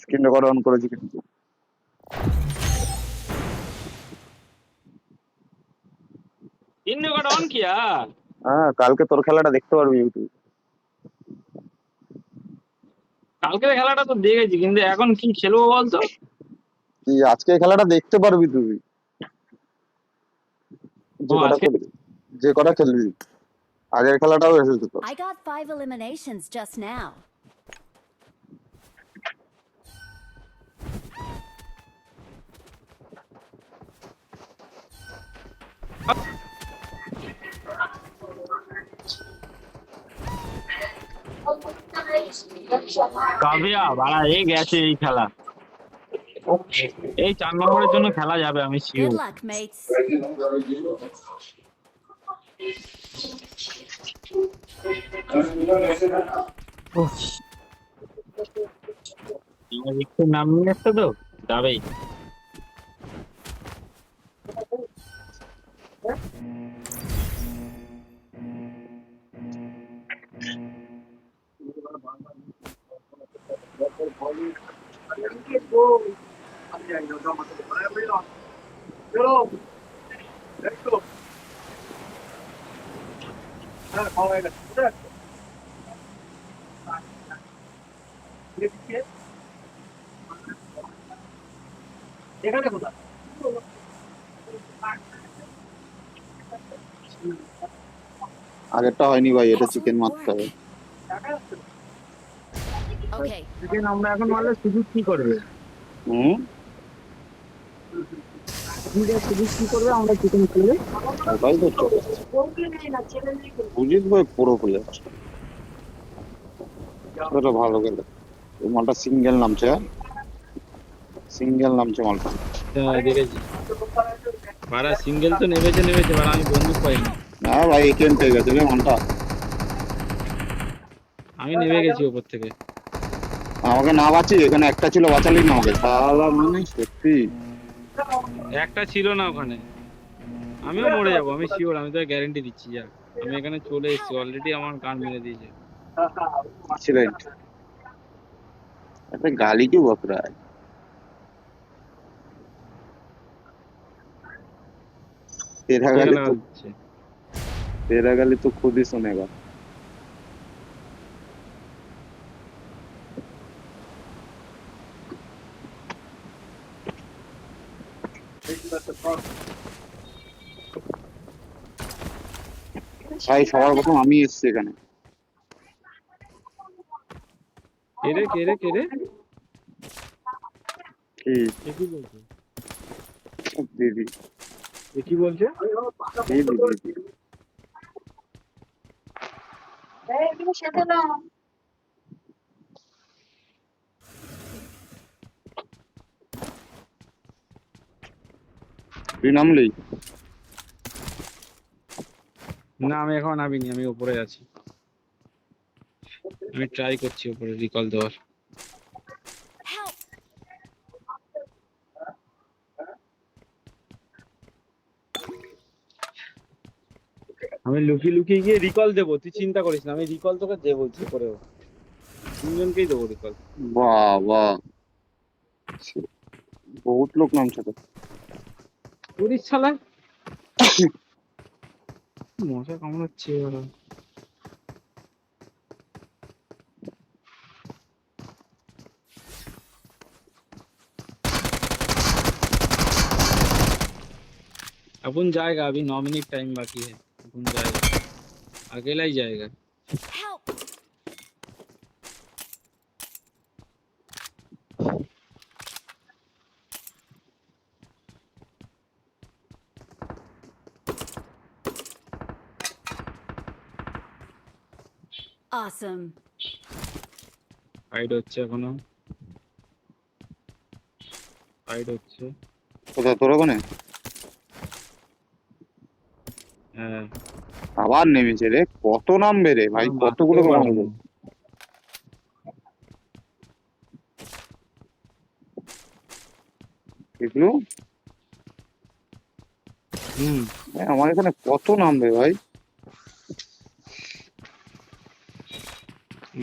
Screen record on করেছি কিন্তু। In record on किया। হ্যাঁ, কালকে তোর খেলাটা দেখতে পারবি ইউটিউবে। কালকের খেলাটা তো দেখেছি, কিন্তু এখন কি খেলবো বলতো? কি আজকে খেলাটা দেখতে পারবি তুই? ও যে কটা আজকে খেলবি, যে কটা খেলবি। আগের খেলাটাও এসেছে তো। I got 5 eliminations just now. কাবিয়া বাড়া এই গেছে এই খেলা। এই 4 নম্বরের জন্য খেলা যাবে, আমি Good শিওর। luck, mates. একটু নাম নিয়ে আসছে তো যাবেই। আগেরটা হয়নি ভাই, এটা চিকেন মারতে হবে। Okay. চিকেন আমরা এখন মারলে সুযোগ কি করবে? হুম, সুযোগ কি করবে আমরা চিকেন খেলে? ওটাই তো বুঝিস ভাই, পুরো প্লেয়ার। এটা ভালো গেল, এই মালটা সিঙ্গেল নামছে, সিঙ্গেল নামছে মালটা। হ্যাঁ দেখেছি মারা সিঙ্গেল তো নেমেছে মারা, আমি বন্দুক পাইনি। না ভাই, একেন্ট হয়ে গেছে রে মালটা। আমি নেমে গেছি ওপর থেকে। আমাকে না বাঁচি, এখানে একটা ছিল, বাঁচালি না আমাকে শালা, মানে সত্যি। একটা ছিল না ওখানে, আমিও মরে যাবো আমি শিওর, আমি তো গ্যারেন্টি দিচ্ছি। যা আমি এখানে চলে এসেছি অলরেডি, আমার গান মেরে দিয়েছে। एक्सीलेंट। अरे गाली क्यों बक रहा है? तेरा কে गाली গালাগাল तो, দিচ্ছে? तेरा गाली तो खुद ही सुनेगा। ভাই সবার প্রথম আমি এসেছি এখানে। কে রে কি এ কি বলছে? দিদি, এ কি বলছে? দিদি দিদি। তুই নামলি? না আমি এখন নামিনি, আমি উপরে আছি। আমি ট্রাই করছি উপরে রিকল দেওয়ার। Help! আমি লুকিয়ে লুকিয়ে গিয়ে রিকল দেবো, তুই চিন্তা করিস না, আমি রিকল তোকে দেবো যে করেও। তিনজনকেই দেবো রিকল। বাবা, বহুত লোক নামছে তো। পুলিশ শালা মশা কামড়াচ্ছে ওরা। अपन जाएगा, अभी 9 मिनट टाइम बाकी है, अपन जाएगा, अकेला ही जाएगा। Help! Awesome. ফাইট হচ্ছে এখনো, ফাইট হচ্ছে। কোথায় তোর ওখানে? হ্যাঁ আবার নেমেছে রে, কত নামবে রে ভাই, আমার কতগুলো মারতেও পারবো নামবে। না। দেখলু? আমার এখানে কত নামবে ভাই।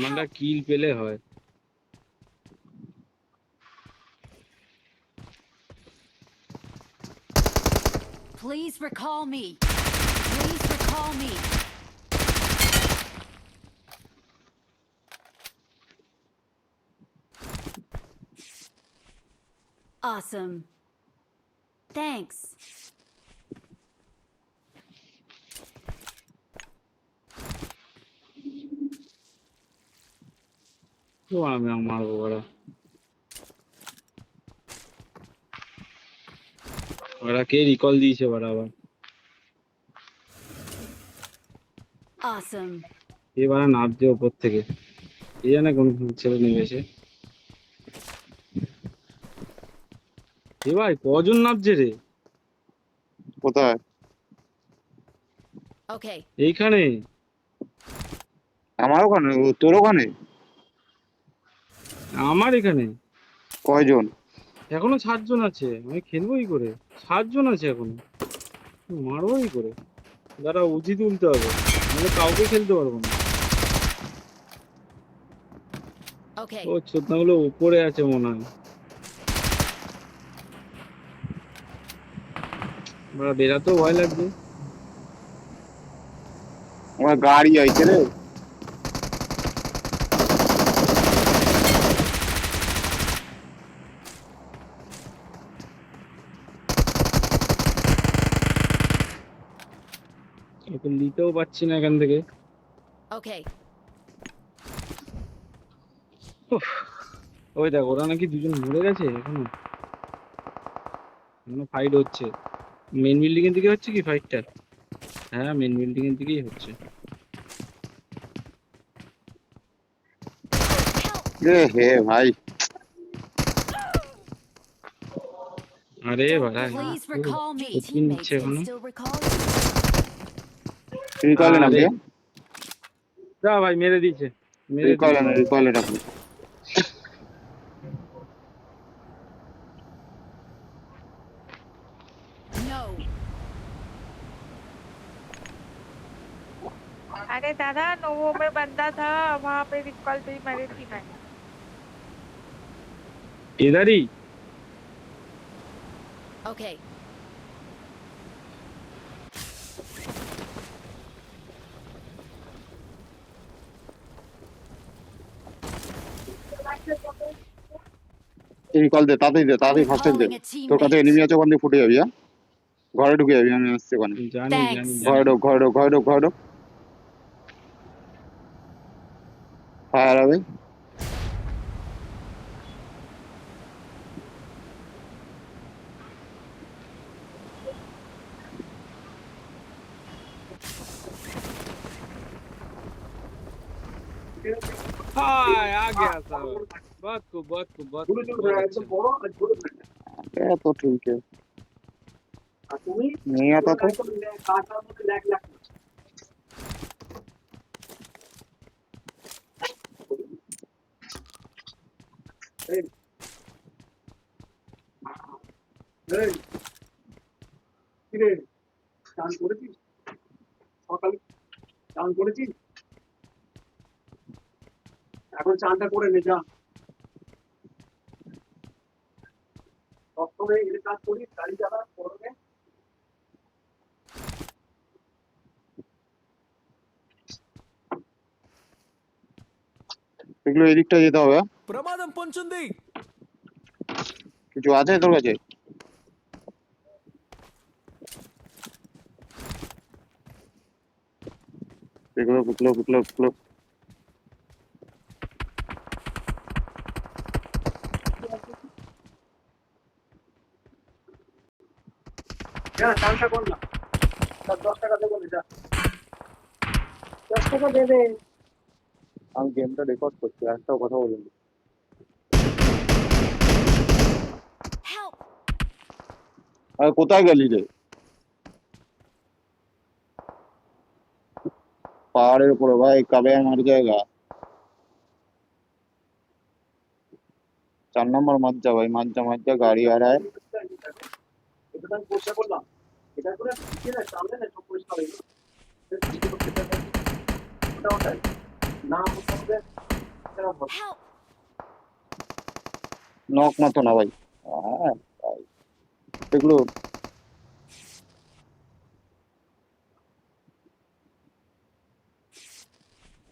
আমরা কিল পেলে হয়। Please recall me. Please recall me. Awesome. Thanks. তো আমি মারবো ওরা ওরা কে রিকল দিয়েছে ওরা আবার Awesome. এবার নামছে ওপর থেকে এ জানে কোন ছেলে নেমেছে এ ভাই কজন নামছে রে কোথায়? Okay. এইখানে আমার ওখানে? তোর ওখানে? আমার এখানে কয়জন? এখনো 7 জন আছে আমি খেলবো কি করে 7 জন আছে এখনো মারবো কি করে দাঁড়া উজি তুলতে হবে নাহলে কাউকে খেলতে পারবো না Okay. ও চোদনাগুলো উপরে আছে মনে হয় আমরা বেরাতেও ভয় লাগছে আমার গাড়ি আইছে রে। ওকে নিতেও পাচ্ছি না এখান থেকে Okay. উফ, ওই দেখ ওরা নাকি 2 জন মরে গেছে এখনো এখনো ফাইট হচ্ছে মেন বিল্ডিং এর দিকে হচ্ছে কি ফাইটটা হ্যাঁ মেন বিল্ডিং এর দিকেই হচ্ছে রে হে ভাই, আরে ভাই Please recall me. কি Teammates নিচ্ছে can এখনো still recall you. রিকলে নাম আরে দে। যা ভাই মেরে দিয়েছে মেরে রিকলে দিয়েছে না, রিকলে রাখো। No. अरे दादा नोवो में बंदा था वहां पे रिकॉल पे ही मरी थी मैं इधर ही Okay. রিকল দে, তাড়াতাড়ি দে, তাড়াতাড়ি ফার্স্ট এড দে। Recalling a তোর কাছে teammate. এনিমি আছে, ওখান দিয়ে ফুটে যাবি। হ্যাঁ, ঘরে ঢুকে যাবি, আমি আসছি ওখানে। জানি Thanks. জানি ঘরে জানি ঢোক, ঘরে ঢোক, ঘরে ঢোক, ঘরে ঢোক। ফায়ার হবে। हाय आ गया साहब बहुत अच्छा এ তো ঠিক আছে, নিয়ে आता तो কিরে চান করেছিস সকালে চান করেছিস এখন চানটা করে নে যা সবসময় এর কাজ করিস গাড়ি চালা করবে এগুলো এদিকটা যেতে হবে। ప్రమాదం పొంచుంది কিছু আছে তোর কাছে? এগুলো ফুটলো ফুটলো ফুটলো। যা চানটা কর না 10 টাকা দেবো যা 10 টাকা দেবে আমি গেমটা রেকর্ড করছি, একটাও কথা বলিনি। Help. আরে কোথায় গেলি রে? পাহাড়ের উপরে ভাই, কবে আমার জায়গা 4 নম্বর মাজ্জা ভাই, মাজ্জা মাজ্জা গাড়ি आ रहा है। এটা তো আমি পরিষ্কার করলাম এটা করে ঠিক আছে সামনে না সব পরিষ্কার হয়ে গেল ওটাই না হবে Help. নক মতো না ভাই। হ্যাঁ ভাই, এগুলো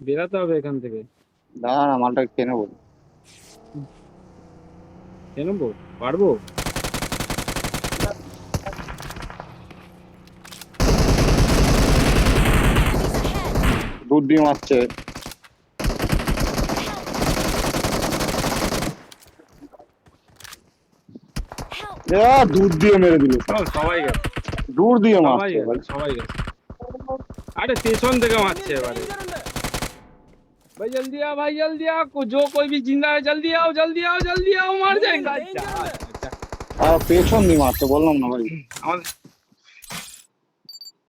বেরাতে হবে এখান থেকে। দাঁড়া না, মালটা খেয়ে নেবো। কেন পারবো? দুধ দিয়ে মারছে। দুধ দিয়ে মেরে দিল, সবাই গেছে, দূর দিয়ে সবাই মারছে গেছে, ভাই। সবাই গেছে। अरे पेছন থেকে মারছে এবারে। भाई जल्दी आओ, भाई जल्दी आओ, जो कोई भी जिंदा है जल्दी आओ, जल्दी आओ, जल्दी आओ, मर जाएगा। আর পেছন দিয়ে মারছে, বললাম না ভাই। আমাদের